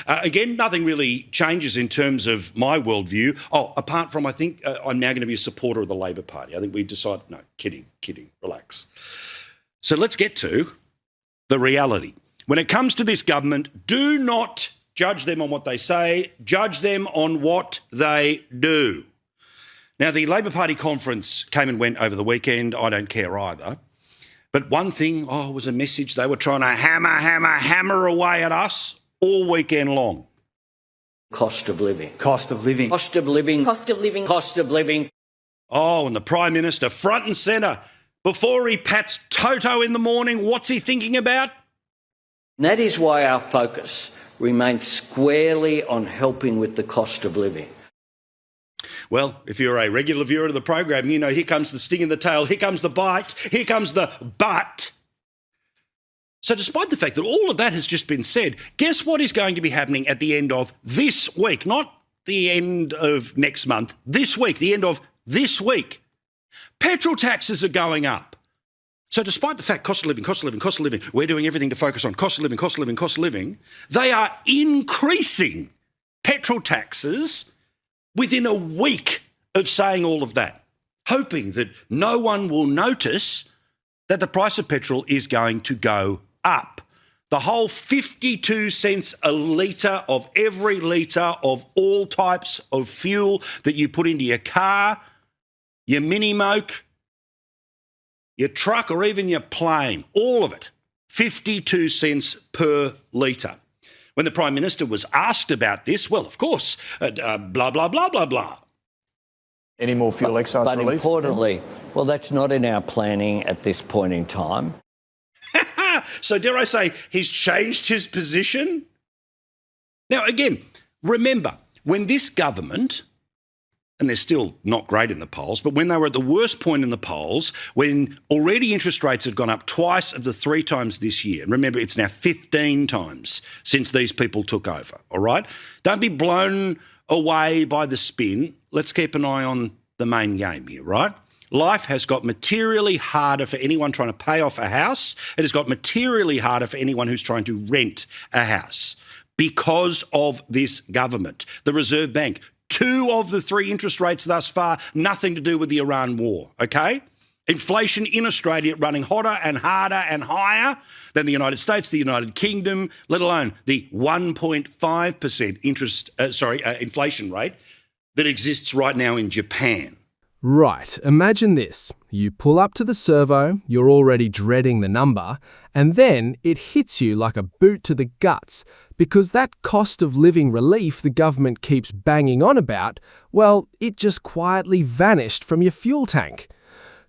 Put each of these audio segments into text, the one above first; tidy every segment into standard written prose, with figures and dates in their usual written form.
right. Again, nothing really changes in terms of my worldview. Oh, apart from I think I'm now going to be a supporter of the Labor Party. I think we decided, no, kidding, relax. So let's get to the reality. When it comes to this government, do not judge them on what they say, judge them on what they do. Now, the Labor Party conference came and went over the weekend. I don't care either. But one thing, was a message they were trying to hammer away at us all weekend long. Cost of living. Cost of living. Cost of living. Cost of living. Cost of living. Oh, and the Prime Minister, front and centre, before he pats Toto in the morning, what's he thinking about? And that is why our focus remains squarely on helping with the cost of living. Well, if you're a regular viewer of the program, you know here comes the sting in the tail, here comes the bite, here comes the but. So despite the fact that all of that has just been said, guess what is going to be happening at the end of this week? Not the end of next month, this week, the end of this week. Petrol taxes are going up. So despite the fact cost of living, we're doing everything to focus on cost of living, they are increasing petrol taxes within a week of saying all of that, hoping that no one will notice that the price of petrol is going to go up. The whole 52 cents a litre of every litre of all types of fuel that you put into your car, your mini-moke, your truck or even your plane, all of it, 52 cents per litre. When the Prime Minister was asked about this, well, of course, blah, blah, blah, blah, blah. Any more fuel excise but relief? Importantly, well, that's not in our planning at this point in time. So dare I say he's changed his position? Now, again, remember, when this government, and they're still not great in the polls, but when they were at the worst point in the polls, when already interest rates had gone up twice of the 3 times this year, and remember, it's now 15 times since these people took over, all right? Don't be blown away by the spin. Let's keep an eye on the main game here, right? Life has got materially harder for anyone trying to pay off a house. It has got materially harder for anyone who's trying to rent a house because of this government. The Reserve Bank, 2 of the 3 interest rates thus far, nothing to do with the Iran war, okay? Inflation in Australia running hotter and harder and higher than the United States, the United Kingdom, let alone the 1.5% inflation rate that exists right now in Japan. Right, imagine this. You pull up to the servo, you're already dreading the number, and then it hits you like a boot to the guts because that cost of living relief the government keeps banging on about, well, it just quietly vanished from your fuel tank.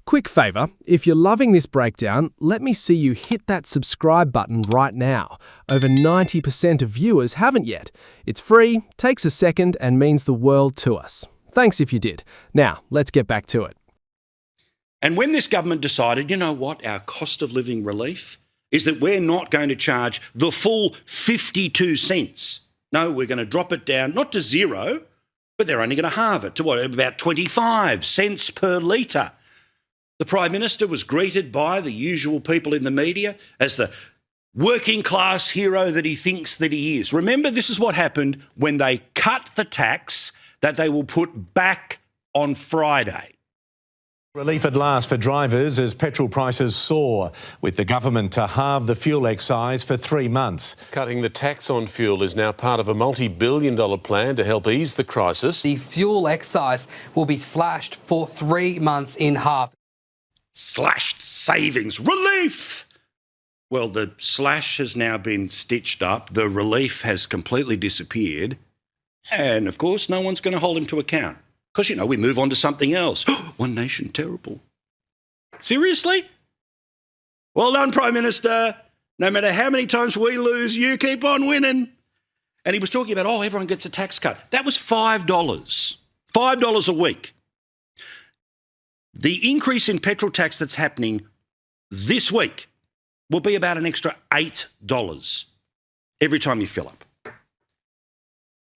Quick favour, if you're loving this breakdown, let me see you hit that subscribe button right now. Over 90% of viewers haven't yet. It's free, takes a second, and means the world to us. Thanks if you did. Now, let's get back to it. And when this government decided, you know what, our cost of living relief is that we're not going to charge the full 52 cents. No, we're going to drop it down, not to 0, but they're only going to halve it to what, about 25 cents per litre. The Prime Minister was greeted by the usual people in the media as the working class hero that he thinks that he is. Remember, this is what happened when they cut the tax that they will put back on Friday. Relief at last for drivers as petrol prices soar, with the government to halve the fuel excise for 3 months. Cutting the tax on fuel is now part of a multi-billion-dollar plan to help ease the crisis. The fuel excise will be slashed for 3 months in half. Slashed savings, relief! Well, the slash has now been stitched up, the relief has completely disappeared, and of course no one's going to hold him to account. Because, we move on to something else. One nation, terrible. Seriously? Well done, Prime Minister. No matter how many times we lose, you keep on winning. And he was talking about, everyone gets a tax cut. That was $5. $5 a week. The increase in petrol tax that's happening this week will be about an extra $8 every time you fill up.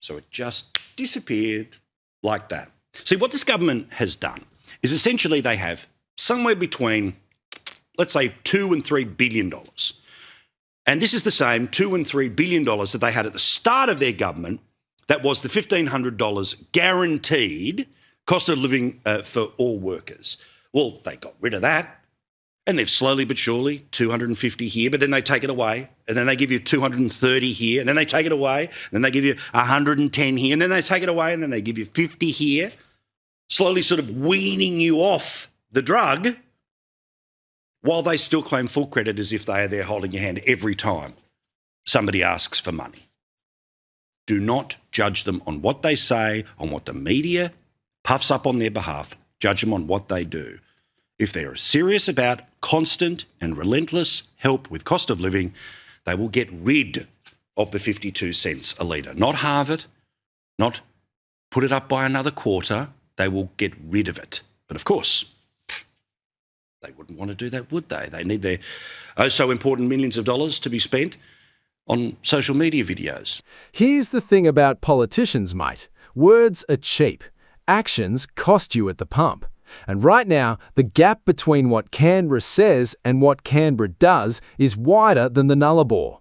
So it just disappeared like that. See, what this government has done is essentially they have somewhere between, let's say, $2 and $3 billion. And this is the same $2 and $3 billion that they had at the start of their government. That was the $1,500 guaranteed cost of living for all workers. Well, they got rid of that. And they've slowly but surely, 250 here, but then they take it away. And then they give you 230 here, and then they take it away. And then they give you 110 here, and then they take it away, and then they give you 50 here. Slowly sort of weaning you off the drug, while they still claim full credit as if they are there holding your hand every time somebody asks for money. Do not judge them on what they say, on what the media puffs up on their behalf. Judge them on what they do. If they're serious about constant and relentless help with cost of living, they will get rid of the 52 cents a litre. Not halve it, not put it up by another quarter. They will get rid of it. But of course, they wouldn't want to do that, would they? They need their oh so important millions of dollars to be spent on social media videos. Here's the thing about politicians, mate. Words are cheap. Actions cost you at the pump. And right now, the gap between what Canberra says and what Canberra does is wider than the Nullarbor.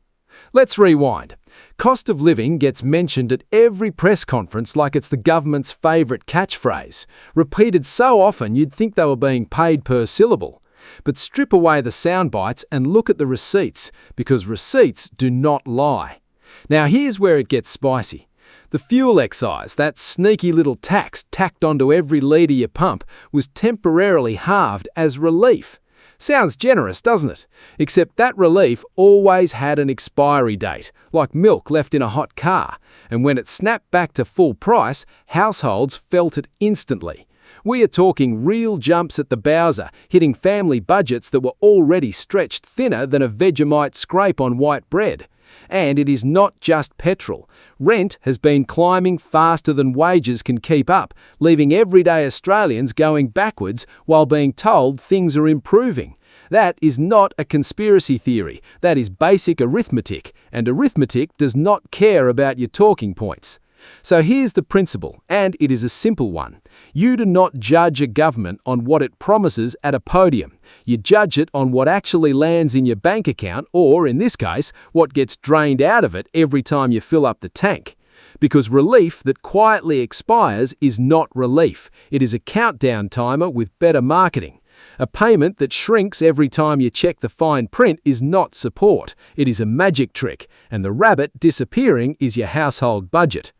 Let's rewind. Cost of living gets mentioned at every press conference like it's the government's favourite catchphrase, repeated so often you'd think they were being paid per syllable. But strip away the sound bites and look at the receipts, because receipts do not lie. Now here's where it gets spicy. The fuel excise, that sneaky little tax tacked onto every litre you pump, was temporarily halved as relief. Sounds generous, doesn't it? Except that relief always had an expiry date, like milk left in a hot car, and when it snapped back to full price, households felt it instantly. We are talking real jumps at the Bowser, hitting family budgets that were already stretched thinner than a Vegemite scrape on white bread. And it is not just petrol. Rent has been climbing faster than wages can keep up, leaving everyday Australians going backwards while being told things are improving. That is not a conspiracy theory. That is basic arithmetic, and arithmetic does not care about your talking points. So here's the principle, and it is a simple one. You do not judge a government on what it promises at a podium. You judge it on what actually lands in your bank account, or, in this case, what gets drained out of it every time you fill up the tank. Because relief that quietly expires is not relief. It is a countdown timer with better marketing. A payment that shrinks every time you check the fine print is not support. It is a magic trick, and the rabbit disappearing is your household budget.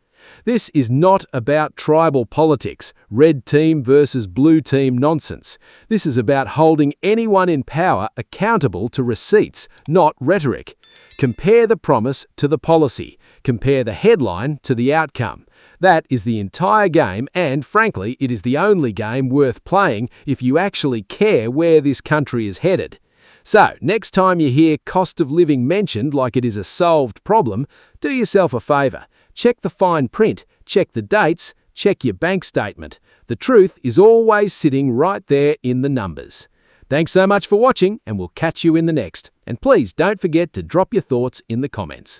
This is not about tribal politics, red team versus blue team nonsense. This is about holding anyone in power accountable to receipts, not rhetoric. Compare the promise to the policy. Compare the headline to the outcome. That is the entire game, and frankly, it is the only game worth playing if you actually care where this country is headed. So, next time you hear cost of living mentioned like it is a solved problem, do yourself a favour. Check the fine print, check the dates, check your bank statement. The truth is always sitting right there in the numbers. Thanks so much for watching, and we'll catch you in the next. And please don't forget to drop your thoughts in the comments.